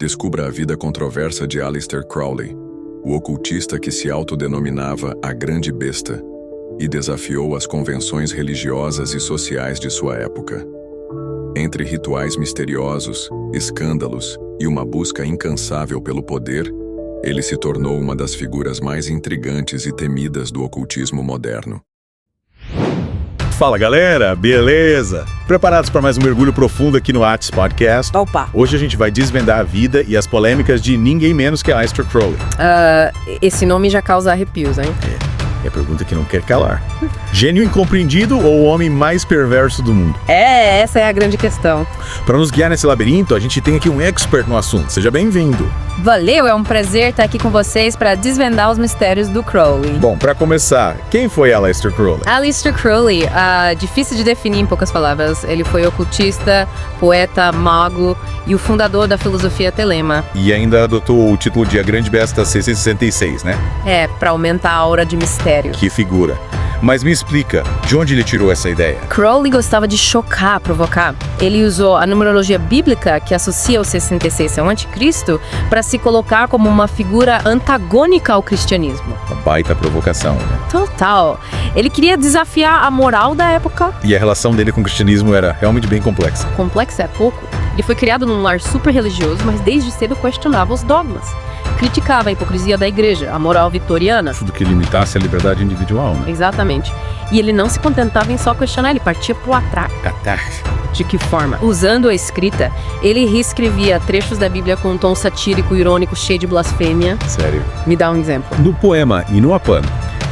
Descubra a vida controversa de Aleister Crowley, o ocultista que se autodenominava a Grande Besta e desafiou as convenções religiosas e sociais de sua época. Entre rituais misteriosos, escândalos e uma busca incansável pelo poder, ele se tornou uma das figuras mais intrigantes e temidas do ocultismo moderno. Fala galera, beleza? Preparados para mais um mergulho profundo aqui no Atos Podcast? Opa! Hoje a gente vai desvendar a vida e as polêmicas de ninguém menos que Aleister Crowley. Esse nome já causa arrepios, hein? É a pergunta que não quer calar. Gênio incompreendido ou o homem mais perverso do mundo? Essa é a grande questão. Para nos guiar nesse labirinto, a gente tem aqui um expert no assunto. Seja bem-vindo. Valeu, é um prazer estar aqui com vocês para desvendar os mistérios do Crowley. Bom, para começar, quem foi Aleister Crowley? Aleister Crowley, difícil de definir em poucas palavras. Ele foi ocultista, poeta, mago e o fundador da filosofia telema. E ainda adotou o título de A Grande Besta 666, né? Para aumentar a aura de mistério. Que figura. Mas me explica, de onde ele tirou essa ideia? Crowley gostava de chocar, provocar. Ele usou a numerologia bíblica, que associa o 66 ao anticristo, para se colocar como uma figura antagônica ao cristianismo. Uma baita provocação, né? Total. Ele queria desafiar a moral da época. E a relação dele com o cristianismo era realmente bem complexa. Complexa é pouco. Ele foi criado num lar super religioso, mas desde cedo questionava os dogmas. Criticava a hipocrisia da igreja, a moral vitoriana. Tudo que limitasse a liberdade individual, né? Exatamente. E ele não se contentava em só questionar, ele partia pro ataque. Catarse. De que forma? Usando a escrita, ele reescrevia trechos da Bíblia com um tom satírico, irônico, cheio de blasfêmia. Sério? Me dá um exemplo. No poema Inuapan,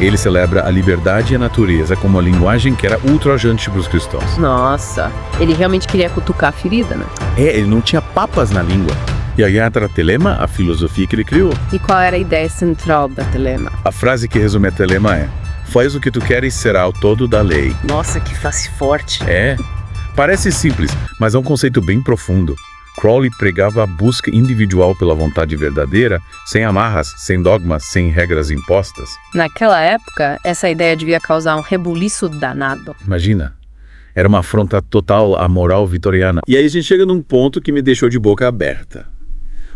ele celebra a liberdade e a natureza como uma linguagem que era ultrajante para os cristãos. Nossa, ele realmente queria cutucar a ferida, né? Ele não tinha papas na língua. E a Yatra Telema, a filosofia que ele criou. E qual era a ideia central da telema? A frase que resume a telema é: faz o que tu queres, será o todo da lei. Nossa, que frase forte. Parece simples, mas é um conceito bem profundo. Crowley pregava a busca individual pela vontade verdadeira, sem amarras, sem dogmas, sem regras impostas. Naquela época, essa ideia devia causar um rebuliço danado. Imagina. Era uma afronta total à moral vitoriana. E aí a gente chega num ponto que me deixou de boca aberta.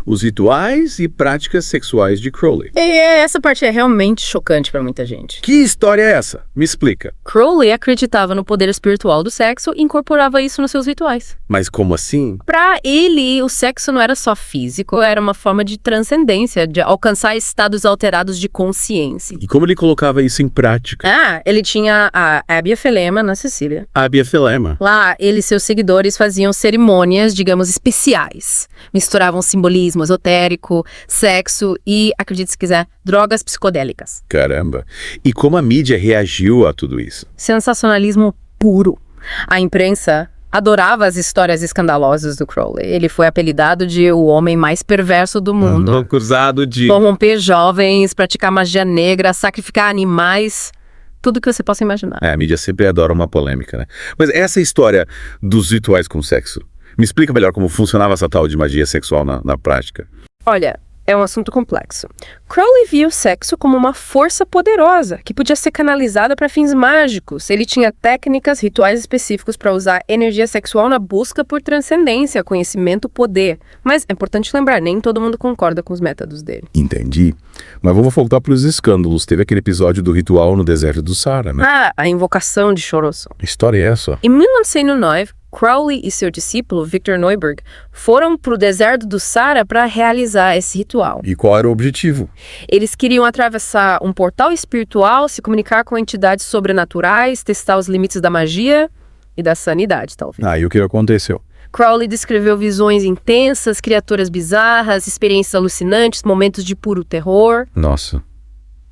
Os rituais e práticas sexuais de Crowley. Essa parte é realmente chocante para muita gente. Que história é essa? Me explica. Crowley acreditava no poder espiritual do sexo e incorporava isso nos seus rituais. Mas como assim? Para ele, o sexo não era só físico, era uma forma de transcendência, de alcançar estados alterados de consciência. E como ele colocava isso em prática? Ele tinha a Abbia Thelema na Sicília. Abbia Thelema. Lá, ele e seus seguidores faziam cerimônias, digamos, especiais. Misturavam simbolismo esotérico, sexo e, acredite se quiser, drogas psicodélicas. Caramba! E como a mídia reagiu a tudo isso? Sensacionalismo puro. A imprensa adorava as histórias escandalosas do Crowley. Ele foi apelidado de o homem mais perverso do mundo. Acusado de corromper jovens, praticar magia negra, sacrificar animais... Tudo que você possa imaginar. A mídia sempre adora uma polêmica, né? Mas essa história dos rituais com sexo, me explica melhor como funcionava essa tal de magia sexual na prática. Olha, é um assunto complexo. Crowley via o sexo como uma força poderosa, que podia ser canalizada para fins mágicos. Ele tinha técnicas, rituais específicos para usar energia sexual na busca por transcendência, conhecimento, poder. Mas é importante lembrar, nem todo mundo concorda com os métodos dele. Entendi. Mas vamos voltar para os escândalos. Teve aquele episódio do ritual no deserto do Saara, né? A invocação de Choroson. Que história é essa? Em 1909, Crowley e seu discípulo, Victor Neuburg, foram para o deserto do Saara para realizar esse ritual. E qual era o objetivo? Eles queriam atravessar um portal espiritual, se comunicar com entidades sobrenaturais, testar os limites da magia e da sanidade, talvez. E o que aconteceu? Crowley descreveu visões intensas, criaturas bizarras, experiências alucinantes, momentos de puro terror. Nossa.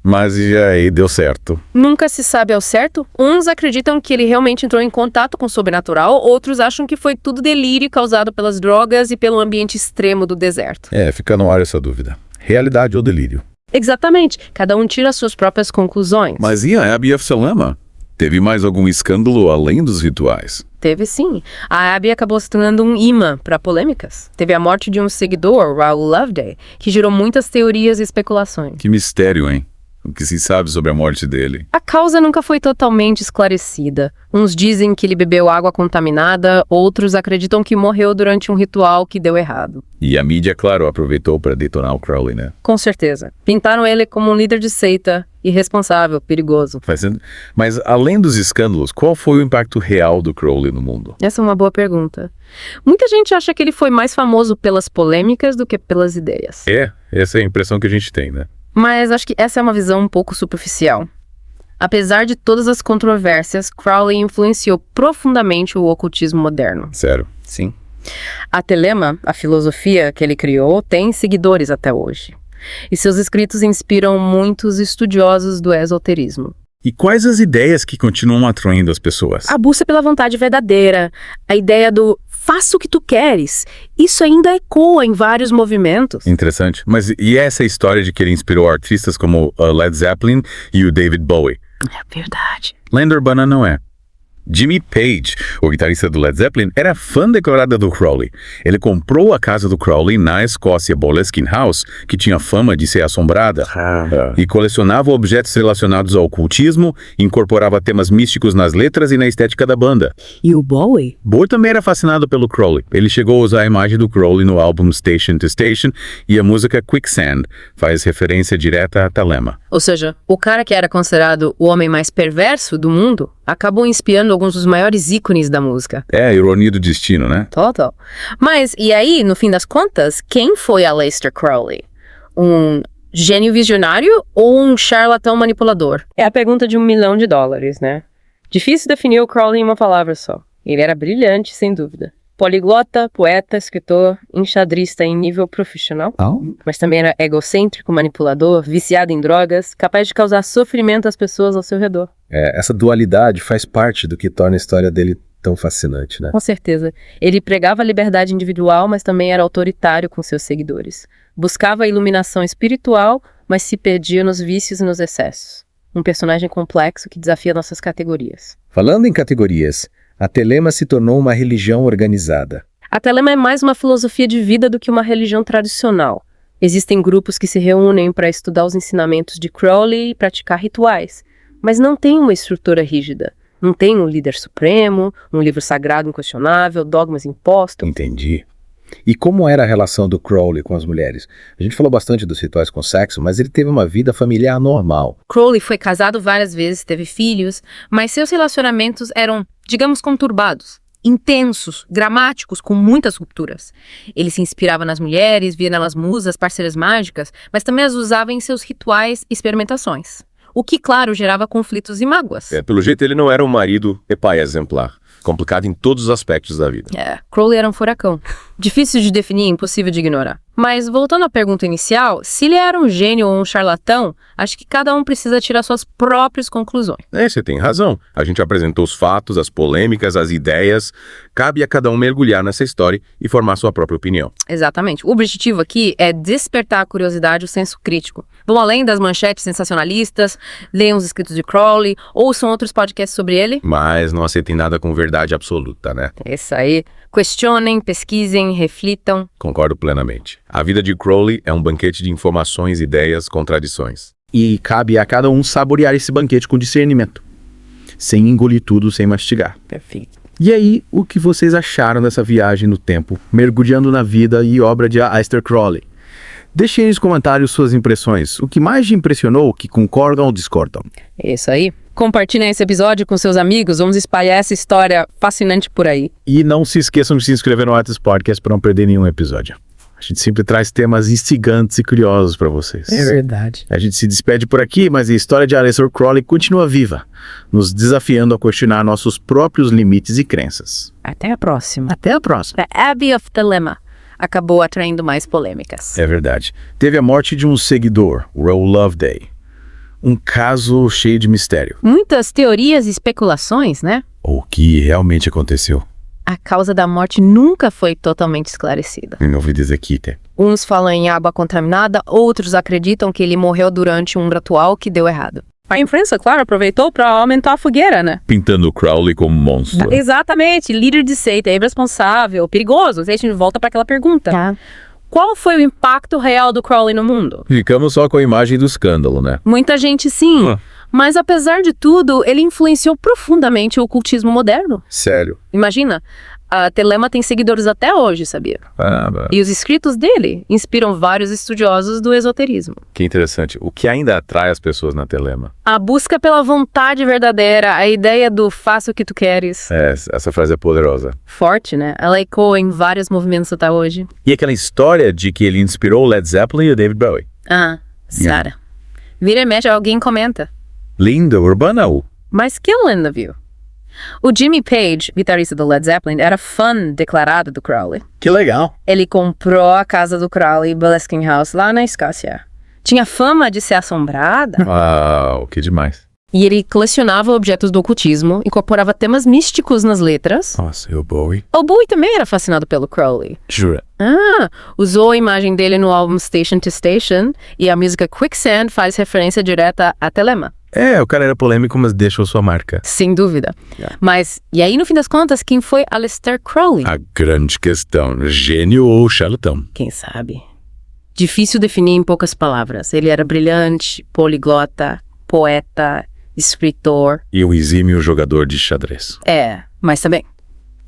Mas e aí, deu certo? Nunca se sabe ao certo. Uns acreditam que ele realmente entrou em contato com o sobrenatural, outros acham que foi tudo delírio causado pelas drogas e pelo ambiente extremo do deserto. Fica no ar essa dúvida. Realidade ou delírio? Exatamente. Cada um tira suas próprias conclusões. Mas e a Abbia Thelema? Teve mais algum escândalo além dos rituais? Teve sim. A Abbey acabou se tornando um imã para polêmicas. Teve a morte de um seguidor, Raoul Loveday, que gerou muitas teorias e especulações. Que mistério, hein? O que se sabe sobre a morte dele? A causa nunca foi totalmente esclarecida. Uns dizem que ele bebeu água contaminada, outros acreditam que morreu durante um ritual que deu errado. E a mídia, claro, aproveitou para detonar o Crowley, né? Com certeza. Pintaram ele como um líder de seita, irresponsável, perigoso. Mas, além dos escândalos, qual foi o impacto real do Crowley no mundo? Essa é uma boa pergunta. Muita gente acha que ele foi mais famoso pelas polêmicas do que pelas ideias. Essa é a impressão que a gente tem, né? Mas acho que essa é uma visão um pouco superficial. Apesar de todas as controvérsias, Crowley influenciou profundamente o ocultismo moderno. Sério? Sim. A telema, a filosofia que ele criou, tem seguidores até hoje. E seus escritos inspiram muitos estudiosos do esoterismo. E quais as ideias que continuam atraindo as pessoas? A busca pela vontade verdadeira, a ideia do faça o que tu queres, isso ainda ecoa em vários movimentos. Interessante. Mas e essa história de que ele inspirou artistas como Led Zeppelin e o David Bowie? É verdade. Lenda urbana não é. Jimmy Page, o guitarrista do Led Zeppelin, era fã declarada do Crowley. Ele comprou a casa do Crowley na Escócia, Boleskine House, que tinha fama de ser assombrada, e colecionava objetos relacionados ao ocultismo, incorporava temas místicos nas letras e na estética da banda. E o Bowie? Bowie também era fascinado pelo Crowley. Ele chegou a usar a imagem do Crowley no álbum Station to Station, e a música Quicksand faz referência direta a Thelema. Ou seja, o cara que era considerado o homem mais perverso do mundo acabou inspirando alguns dos maiores ícones da música. É, ironia do destino, né? Total. Mas, e aí, no fim das contas, quem foi Aleister Crowley? Um gênio visionário ou um charlatão manipulador? É a pergunta de $1 milhão, né? Difícil definir o Crowley em uma palavra só. Ele era brilhante, sem dúvida. Poliglota, poeta, escritor, enxadrista em nível profissional, mas também era egocêntrico, manipulador, viciado em drogas, capaz de causar sofrimento às pessoas ao seu redor. Essa dualidade faz parte do que torna a história dele tão fascinante, né? Com certeza. Ele pregava a liberdade individual, mas também era autoritário com seus seguidores. Buscava a iluminação espiritual, mas se perdia nos vícios e nos excessos. Um personagem complexo que desafia nossas categorias. Falando em categorias, a telema se tornou uma religião organizada. A telema é mais uma filosofia de vida do que uma religião tradicional. Existem grupos que se reúnem para estudar os ensinamentos de Crowley e praticar rituais, mas não tem uma estrutura rígida. Não tem um líder supremo, um livro sagrado inquestionável, dogmas impostos. Entendi. E como era a relação do Crowley com as mulheres? A gente falou bastante dos rituais com sexo, mas ele teve uma vida familiar normal. Crowley foi casado várias vezes, teve filhos, mas seus relacionamentos eram, digamos, conturbados, intensos, gramáticos, com muitas rupturas. Ele se inspirava nas mulheres, via nelas musas, parceiras mágicas, mas também as usava em seus rituais e experimentações. O que, claro, gerava conflitos e mágoas. Pelo jeito, ele não era um marido e pai exemplar. Complicado em todos os aspectos da vida. Crowley era um furacão. Difícil de definir, impossível de ignorar. Mas, voltando à pergunta inicial, se ele era um gênio ou um charlatão, acho que cada um precisa tirar suas próprias conclusões. Você tem razão. A gente apresentou os fatos, as polêmicas, as ideias. Cabe a cada um mergulhar nessa história e formar sua própria opinião. Exatamente. O objetivo aqui é despertar a curiosidade e o senso crítico. Vão além das manchetes sensacionalistas, leiam os escritos de Crowley, ouçam outros podcasts sobre ele. Mas não aceitem nada com verdade absoluta, né? É isso aí. Questionem, pesquisem, reflitam. Concordo plenamente. A vida de Crowley é um banquete de informações, ideias, contradições. E cabe a cada um saborear esse banquete com discernimento, sem engolir tudo, sem mastigar. Perfeito. E aí, o que vocês acharam dessa viagem no tempo, mergulhando na vida e obra de Aleister Crowley? Deixem nos comentários suas impressões. O que mais te impressionou, que concordam ou discordam? É isso aí. Compartilhem esse episódio com seus amigos. Vamos espalhar essa história fascinante por aí. E não se esqueçam de se inscrever no Atlas Podcast para não perder nenhum episódio. A gente sempre traz temas instigantes e curiosos para vocês. É verdade. A gente se despede por aqui, mas a história de Aleister Crowley continua viva, nos desafiando a questionar nossos próprios limites e crenças. Até a próxima. Até a próxima. The Abbey of Thelema acabou atraindo mais polêmicas. É verdade. Teve a morte de um seguidor, Roe Loveday. Um caso cheio de mistério. Muitas teorias e especulações, né? O que realmente aconteceu? A causa da morte nunca foi totalmente esclarecida. Em ouvi dizer aqui, Uns falam em água contaminada, outros acreditam que ele morreu durante um ritual que deu errado. A imprensa, claro, aproveitou para aumentar a fogueira, né? Pintando o Crowley como monstro. Exatamente, líder de seita, irresponsável, perigoso. A gente volta para aquela pergunta. Qual foi o impacto real do Crowley no mundo? Ficamos só com a imagem do escândalo, né? Muita gente sim, mas apesar de tudo, ele influenciou profundamente o ocultismo moderno. Sério. Imagina, a Thelema tem seguidores até hoje, sabia? E os escritos dele inspiram vários estudiosos do esoterismo. Que interessante. O que ainda atrai as pessoas na Thelema? A busca pela vontade verdadeira, a ideia do faça o que tu queres. Essa frase é poderosa. Forte, né? Ela ecoa em vários movimentos até hoje. E aquela história de que ele inspirou o Led Zeppelin e o David Bowie. Sara. Vira e mexe, alguém comenta. Linda, urbana ou? Mas que lenda, viu? O Jimmy Page, guitarrista do Led Zeppelin, era fã declarado do Crowley. Que legal. Ele comprou a casa do Crowley, Boleskine House, lá na Escócia. Tinha fama de ser assombrada. Uau, que demais. E ele colecionava objetos do ocultismo, incorporava temas místicos nas letras. Nossa, e o Bowie? O Bowie também era fascinado pelo Crowley. Jura? Usou a imagem dele no álbum Station to Station, e a música Quicksand faz referência direta a Thelema. O cara era polêmico, mas deixou sua marca. Sem dúvida. Mas, e aí no fim das contas, quem foi Aleister Crowley? A grande questão, gênio ou charlatão? Quem sabe? Difícil definir em poucas palavras. Ele era brilhante, poliglota, poeta, escritor. E o exímio jogador de xadrez. Mas também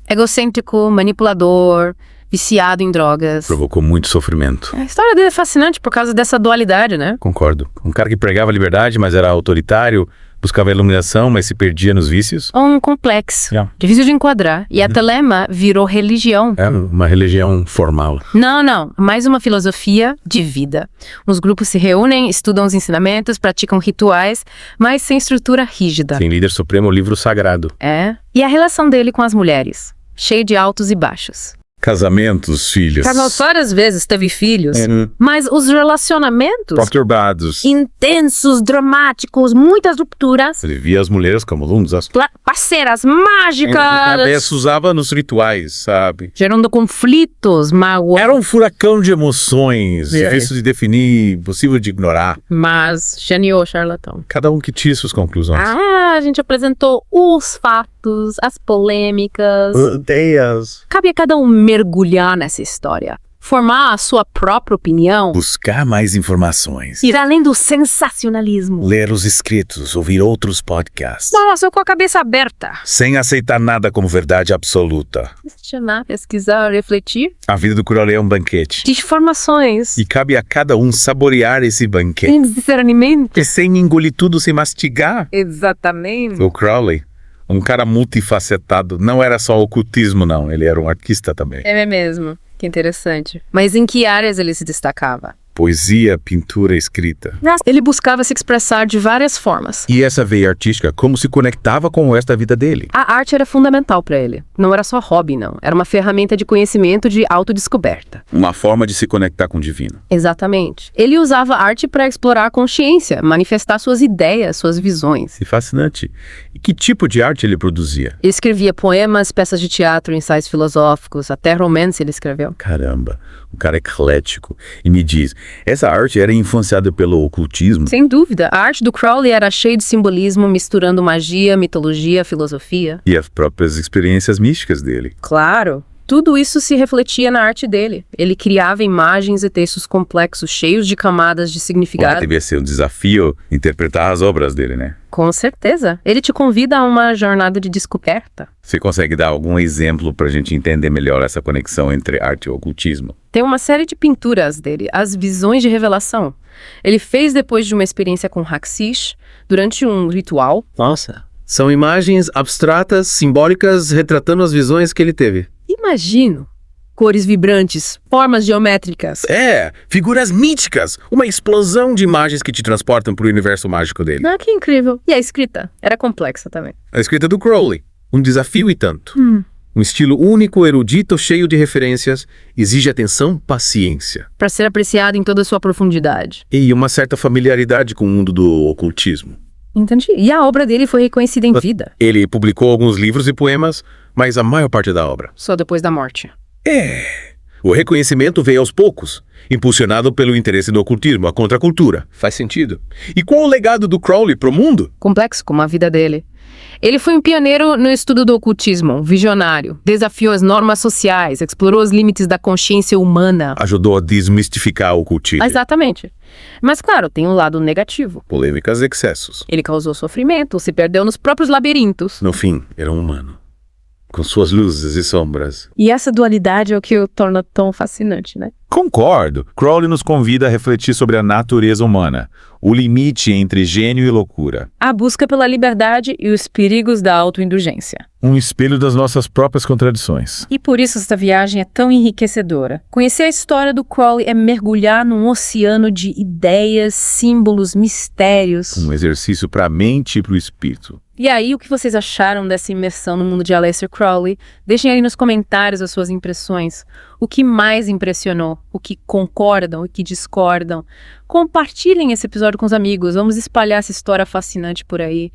egocêntrico, manipulador, viciado em drogas. Provocou muito sofrimento. A história dele é fascinante por causa dessa dualidade, né? Concordo. Um cara que pregava liberdade, mas era autoritário, buscava iluminação, mas se perdia nos vícios. Um complexo. Difícil de enquadrar. E a Thelema virou religião. Uma religião formal. Não. Mais uma filosofia de vida. Os grupos se reúnem, estudam os ensinamentos, praticam rituais, mas sem estrutura rígida. Sem líder supremo, livro sagrado. E a relação dele com as mulheres? Cheio de altos e baixos. Casamentos, filhos. Casou várias vezes, teve filhos, mas os relacionamentos Perturbados. intensos, dramáticos, muitas rupturas. Ele via as mulheres como lundas. Parceiras mágicas. Cabeça usava nos rituais, sabe? Gerando conflitos, mágoas. Era um furacão de emoções, difícil de definir, impossível de ignorar. Mas genial, charlatão. Cada um que tira suas conclusões. A gente apresentou os fatos, as polêmicas. Ideias. Cabe a cada um mergulhar nessa história, formar a sua própria opinião, Buscar mais informações. ir além do sensacionalismo. Ler os escritos, ouvir outros podcasts. Nossa, eu com a cabeça aberta. Sem aceitar nada como verdade absoluta. Questionar, pesquisar, refletir. A vida do Crowley é um banquete. De informações. E cabe a cada um saborear esse banquete. Sem discernimento. E sem engolir tudo, sem mastigar. Exatamente. O Crowley, um cara multifacetado, não era só ocultismo, não. Ele era um artista também. É mesmo. Que interessante. Mas em que áreas ele se destacava? Poesia, pintura, escrita. Ele buscava se expressar de várias formas. E essa veia artística, como se conectava com o resto da vida dele? A arte era fundamental para ele. Não era só hobby, não. Era uma ferramenta de conhecimento, de autodescoberta. Uma forma de se conectar com o divino. Exatamente. Ele usava a arte para explorar a consciência, manifestar suas ideias, suas visões. Que fascinante. E que tipo de arte ele produzia? Ele escrevia poemas, peças de teatro, ensaios filosóficos, até romance ele escreveu. Caramba, um cara eclético. E me diz, essa arte era influenciada pelo ocultismo? Sem dúvida. A arte do Crowley era cheia de simbolismo, misturando magia, mitologia, filosofia. E as próprias experiências místicas dele. Claro. Tudo isso se refletia na arte dele. Ele criava imagens e textos complexos, cheios de camadas de significado. Devia ser um desafio interpretar as obras dele, né? Com certeza. Ele te convida a uma jornada de descoberta. Você consegue dar algum exemplo para a gente entender melhor essa conexão entre arte e ocultismo? Tem uma série de pinturas dele, as visões de revelação. Ele fez depois de uma experiência com Haxish, durante um ritual. Nossa. São imagens abstratas, simbólicas, retratando as visões que ele teve. Imagino. Cores vibrantes, formas geométricas. Figuras míticas, uma explosão de imagens que te transportam para o universo mágico dele. Que incrível. E a escrita? Era complexa também. A escrita do Crowley, um desafio e tanto. Um estilo único, erudito, cheio de referências, exige atenção, paciência. Para ser apreciado em toda a sua profundidade. E uma certa familiaridade com o mundo do ocultismo. Entendi. E a obra dele foi reconhecida em vida. Ele publicou alguns livros e poemas, mas a maior parte da obra. Só depois da morte. O reconhecimento veio aos poucos, impulsionado pelo interesse no ocultismo, a contracultura. Faz sentido. E qual o legado do Crowley pro mundo? Complexo como a vida dele. Ele foi um pioneiro no estudo do ocultismo, um visionário, desafiou as normas sociais, explorou os limites da consciência humana. Ajudou a desmistificar o ocultismo. Exatamente. Mas, claro, tem um lado negativo. Polêmicas e excessos. Ele causou sofrimento, se perdeu nos próprios labirintos. No fim, era um humano. Com suas luzes e sombras. E essa dualidade é o que o torna tão fascinante, né? Concordo. Crowley nos convida a refletir sobre a natureza humana, o limite entre gênio e loucura. A busca pela liberdade e os perigos da autoindulgência. Um espelho das nossas próprias contradições. E por isso esta viagem é tão enriquecedora. Conhecer a história do Crowley é mergulhar num oceano de ideias, símbolos, mistérios. Um exercício para a mente e para o espírito. E aí, o que vocês acharam dessa imersão no mundo de Aleister Crowley? Deixem aí nos comentários as suas impressões. O que mais impressionou? O que concordam? O que discordam? Compartilhem esse episódio com os amigos. Vamos espalhar essa história fascinante por aí.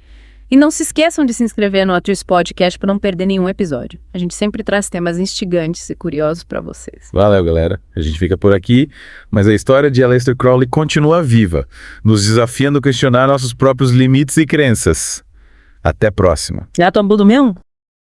E não se esqueçam de se inscrever no Atriz Podcast para não perder nenhum episódio. A gente sempre traz temas instigantes e curiosos para vocês. Valeu, galera. A gente fica por aqui, mas a história de Aleister Crowley continua viva, nos desafiando a questionar nossos próprios limites e crenças. Até a próxima. Já tomou do mesmo?